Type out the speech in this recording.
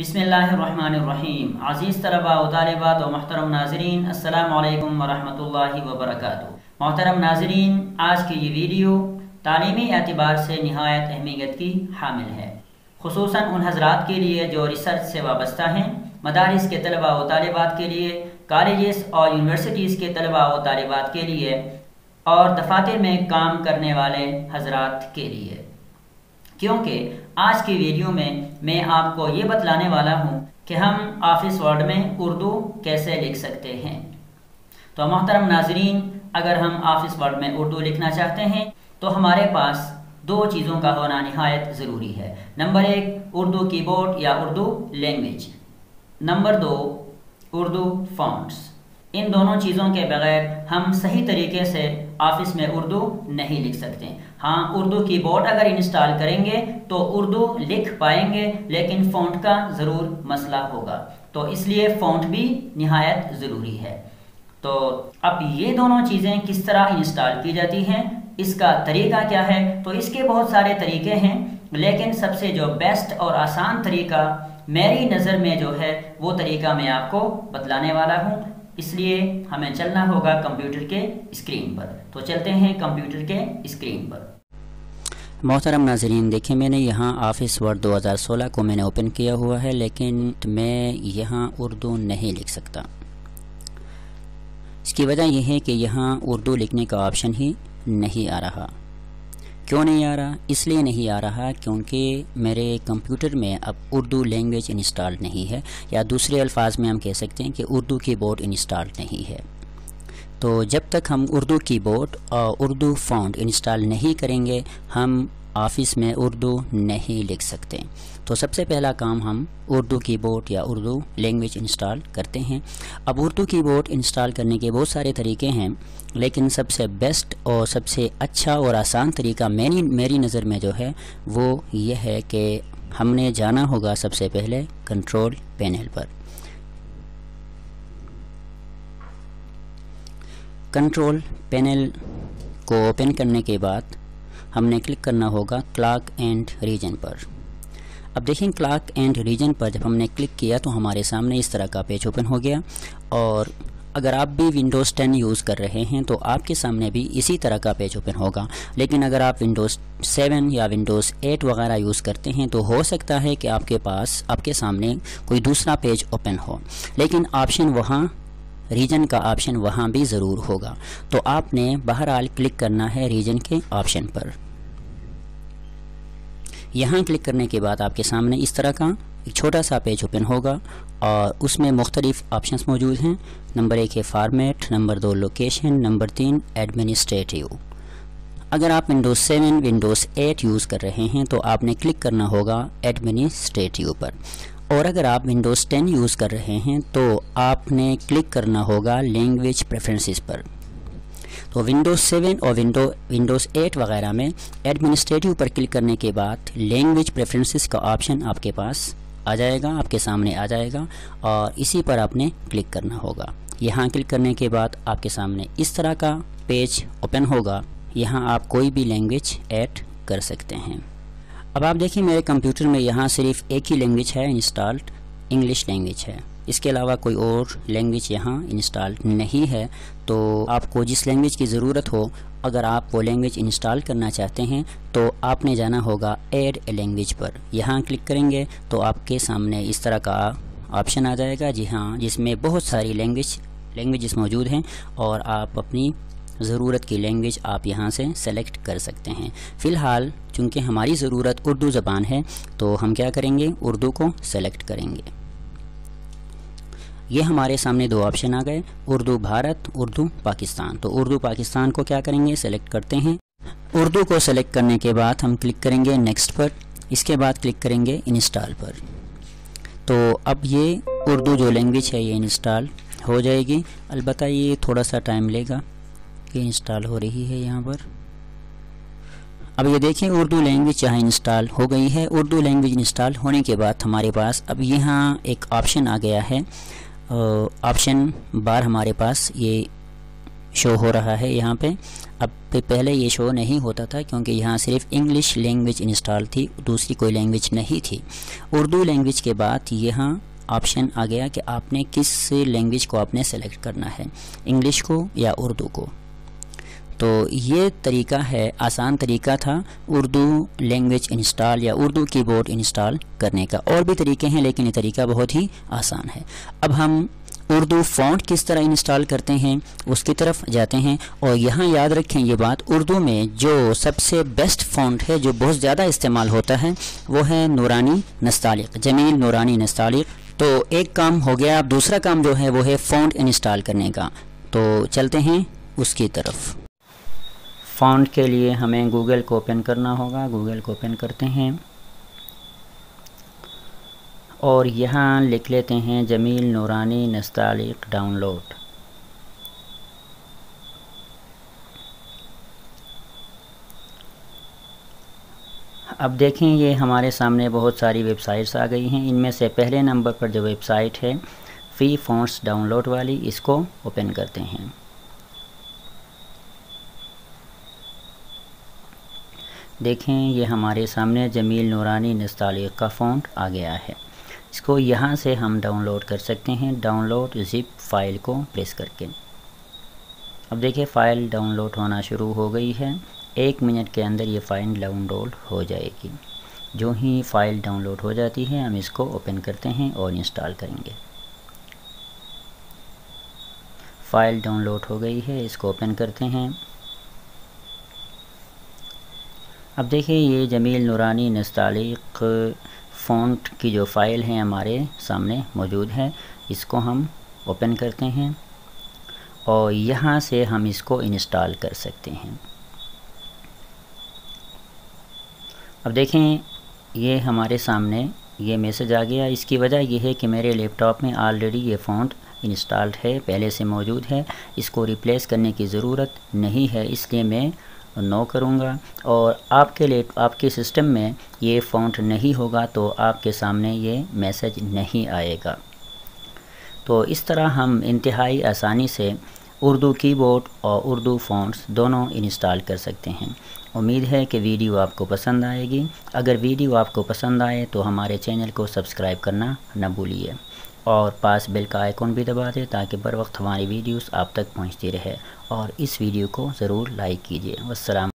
बिस्मिल्लाहिर्रहमानिर्रहीम। अज़ीज़ तलबा व तालिबात व महतरम नाज़रीन, अस्सलामु अलैकुम व रहमतुल्लाहि व बरकातुहू। मोहतरम नाज़रीन, आज की ये वीडियो तालीमी एतबार से निहायत अहमियत की हामिल है, खुसूसन उन हज़रात के लिए जो रिसर्च से वाबस्ता हैं, मदारिस के तलबा व तालिबात के लिए, कॉलेजेस और यूनिवर्सिटीज़ के तलबा व तालिबात के लिए और दफातर में काम करने वाले हज़रात के लिए। क्योंकि आज की वीडियो में मैं आपको ये बतलाने वाला हूँ कि हम ऑफिस वर्ड में उर्दू कैसे लिख सकते हैं। तो मोहतरम नाज़रीन, अगर हम ऑफिस वर्ड में उर्दू लिखना चाहते हैं तो हमारे पास दो चीज़ों का होना निहायत ज़रूरी है। नंबर एक, उर्दू कीबोर्ड या उर्दू लैंग्वेज। नंबर दो, उर्दू फ़ॉन्ट्स। इन दोनों चीज़ों के बगैर हम सही तरीके से ऑफिस में उर्दू नहीं लिख सकते। हाँ, उर्दू कीबोर्ड अगर इंस्टॉल करेंगे तो उर्दू लिख पाएंगे, लेकिन फ़ॉन्ट का ज़रूर मसला होगा, तो इसलिए फ़ॉन्ट भी निहायत ज़रूरी है। तो अब ये दोनों चीज़ें किस तरह इंस्टॉल की जाती हैं, इसका तरीका क्या है? तो इसके बहुत सारे तरीके हैं, लेकिन सबसे जो बेस्ट और आसान तरीका मेरी नज़र में जो है वो तरीका मैं आपको बतलाने वाला हूँ। इसलिए हमें चलना होगा कंप्यूटर के स्क्रीन पर। तो चलते हैं कंप्यूटर के स्क्रीन पर। मोहतरम नाज़रीन, देखें मैंने यहाँ ऑफिस वर्ड 2016 को मैंने ओपन किया हुआ है, लेकिन मैं यहाँ उर्दू नहीं लिख सकता। इसकी वजह यह है कि यहाँ उर्दू लिखने का ऑप्शन ही नहीं आ रहा। क्यों नहीं आ रहा? इसलिए नहीं आ रहा क्योंकि मेरे कंप्यूटर में अब उर्दू लैंग्वेज इंस्टॉल नहीं है, या दूसरे अल्फाज में हम कह सकते हैं कि उर्दू कीबोर्ड इंस्टॉल नहीं है। तो जब तक हम उर्दू कीबोर्ड और उर्दू फ़ॉन्ट इंस्टॉल नहीं करेंगे, हम ऑफिस में उर्दू नहीं लिख सकते। तो सबसे पहला काम हम उर्दू कीबोर्ड या उर्दू लैंग्वेज इंस्टॉल करते हैं। अब उर्दू कीबोर्ड इंस्टॉल करने के बहुत सारे तरीके हैं, लेकिन सबसे बेस्ट और सबसे अच्छा और आसान तरीका मेरी नज़र में जो है वो ये है कि हमने जाना होगा सबसे पहले कंट्रोल पैनल पर। कंट्रोल पैनल को ओपन करने के बाद हमने क्लिक करना होगा क्लॉक एंड रीजन पर। अब देखें, क्लॉक एंड रीजन पर जब हमने क्लिक किया तो हमारे सामने इस तरह का पेज ओपन हो गया। और अगर आप भी विंडोज़ 10 यूज़ कर रहे हैं तो आपके सामने भी इसी तरह का पेज ओपन होगा। लेकिन अगर आप विंडोज़ 7 या विंडोज़ 8 वगैरह यूज़ करते हैं तो हो सकता है कि आपके सामने कोई दूसरा पेज ओपन हो, लेकिन ऑप्शन वहाँ रीजन का ऑप्शन वहाँ भी ज़रूर होगा। तो आपने बहरहाल क्लिक करना है रीजन के ऑप्शन पर। यहाँ क्लिक करने के बाद आपके सामने इस तरह का एक छोटा सा पेज ओपन होगा और उसमें मुख्तलिफ ऑप्शंस मौजूद हैं। नंबर 1 है format, number 2 location, number 3 administrative. अगर आप विंडोज़ 7 विंडोज़ 8 यूज़ कर रहे हैं तो आपने क्लिक करना होगा एडमिनिस्ट्रेटिव पर। और अगर आप विंडोज़ 10 यूज़ कर रहे हैं तो आपने क्लिक करना होगा लैंग्वेज प्रेफरेंसेस पर। तो विंडोज़ 7 और विंडोज़ 8 वगैरह में एडमिनिस्ट्रेटिव पर क्लिक करने के बाद लैंग्वेज प्रेफरेंसेस का ऑप्शन आपके पास आ जाएगा, आपके सामने आ जाएगा, और इसी पर आपने क्लिक करना होगा। यहाँ क्लिक करने के बाद आपके सामने इस तरह का पेज ओपन होगा। यहाँ आप कोई भी लैंग्वेज ऐड कर सकते हैं। अब आप देखिए, मेरे कंप्यूटर में यहाँ सिर्फ एक ही लैंग्वेज है इंस्टॉल्ड, इंग्लिश लैंग्वेज है। इसके अलावा कोई और लैंग्वेज यहाँ इंस्टॉल नहीं है। तो आपको जिस लैंग्वेज की ज़रूरत हो, अगर आप वो लैंग्वेज इंस्टॉल करना चाहते हैं तो आपने जाना होगा ऐड ए लैंग्वेज पर। यहाँ क्लिक करेंगे तो आपके सामने इस तरह का ऑप्शन आ जाएगा, जी हाँ, जिसमें बहुत सारी लैंग्वेजेस मौजूद हैं और आप अपनी ज़रूरत की लैंग्वेज आप यहाँ से सेलेक्ट कर सकते हैं। फ़िलहाल चूँकि हमारी ज़रूरत उर्दू ज़बान है तो हम क्या करेंगे, उर्दू को सेलेक्ट करेंगे। ये हमारे सामने दो ऑप्शन आ गए, उर्दू भारत, उर्दू पाकिस्तान। तो उर्दू पाकिस्तान को क्या करेंगे, सेलेक्ट करते हैं। उर्दू को सेलेक्ट करने के बाद हम क्लिक करेंगे नेक्स्ट पर। इसके बाद क्लिक करेंगे इंस्टॉल पर। तो अब ये उर्दू जो लैंग्वेज है ये इंस्टॉल हो जाएगी। अलबत्ता ये थोड़ा सा टाइम लेगा कि इंस्टॉल हो रही है यहाँ पर। अब ये देखें, उर्दू लैंग्वेज यहाँ इंस्टॉल हो गई है। उर्दू लैंग्वेज इंस्टॉल होने के बाद हमारे पास अब यहाँ एक ऑप्शन आ गया है, ऑप्शन बार हमारे पास ये شو ہو رہا ہے یہاں پہ. اب پہلے یہ شو نہیں ہوتا تھا کیونکہ یہاں صرف انگلش لینگویج انسٹال تھی, دوسری کوئی لینگویج نہیں تھی. اردو لینگویج کے بعد یہاں آپشن آ گیا کہ آپ نے کس لینگویج کو آپ نے سلیکٹ کرنا ہے, انگلش کو یا اردو کو. تو یہ طریقہ ہے, آسان طریقہ تھا اردو لینگویج انسٹال یا اردو کی بورڈ انسٹال کرنے کا. اور بھی طریقے ہیں لیکن یہ طریقہ بہت ہی آسان ہے. اب ہم اردو فونٹ کس طرح انسٹال کرتے ہیں اس کی طرف جاتے ہیں. اور یہاں یاد رکھیں یہ بات, اردو میں جو سب سے بیسٹ فونٹ ہے جو بہت زیادہ استعمال ہوتا ہے وہ ہے نورانی نستعلیق, جمیل نورانی نستعلیق. تو ایک کام ہو گیا. اب دوسرا کام جو ہے وہ ہے فونٹ انسٹال کرنے کا. تو چلتے ہیں اس کی طرف. فونٹ کے لیے ہمیں گوگل کو اوپن کرنا ہوگا. گوگل کو اوپن کرتے ہیں اور یہاں لکھ لیتے ہیں جمیل نورانی نستعلیق ڈاؤن لوڈ. اب دیکھیں یہ ہمارے سامنے بہت ساری ویب سائٹس آ گئی ہیں. ان میں سے پہلے نمبر پر جو ویب سائٹ ہے فری فونٹس ڈاؤن لوڈ والی, اس کو اوپن کرتے ہیں. دیکھیں یہ ہمارے سامنے جمیل نورانی نستعلیق کا فونٹ آ گیا ہے. اس کو یہاں سے ہم ڈاؤن لوڈ کر سکتے ہیں, ڈاؤن لوڈ زپ فائل کو پریس کر کے. اب دیکھیں فائل ڈاؤن لوڈ ہونا شروع ہو گئی ہے. 1 منٹ کے اندر یہ فائل ڈاؤن لوڈ ہو جائے گی. جو ہی فائل ڈاؤن لوڈ ہو جاتی ہے ہم اس کو اوپن کرتے ہیں اور انسٹال کریں گے. فائل ڈاؤن لوڈ ہو گئی ہے, اس کو اوپن کرتے ہیں. اب دیکھیں یہ جمیل نورانی نستعلیق فونٹ کی جو فائل ہیں ہمارے سامنے موجود ہے. اس کو ہم اوپن کرتے ہیں اور یہاں سے ہم اس کو انسٹال کر سکتے ہیں. اب دیکھیں یہ ہمارے سامنے یہ میسج آ گیا. اس کی وجہ یہ ہے کہ میرے لیپ ٹاپ میں آلریڈی یہ فونٹ انسٹالڈ ہے, پہلے سے موجود ہے. اس کو ریپلیس کرنے کی ضرورت نہیں ہے, اس لیے میں نو کروں گا. اور آپ کے سسٹم میں یہ فونٹ نہیں ہوگا تو آپ کے سامنے یہ میسج نہیں آئے گا. تو اس طرح ہم انتہائی آسانی سے اردو کی بورڈ اور اردو فونٹس دونوں انسٹال کر سکتے ہیں. امید ہے کہ ویڈیو آپ کو پسند آئے گی. اگر ویڈیو آپ کو پسند آئے تو ہمارے چینل کو سبسکرائب کرنا نہ بھولیے اور پاس بیل کا آئیکن بھی دبا دیں تاکہ بر وقت ہماری ویڈیوز آپ تک پہنچتی رہے. اور اس ویڈیو کو ضرور لائک کیجیے. والسلام.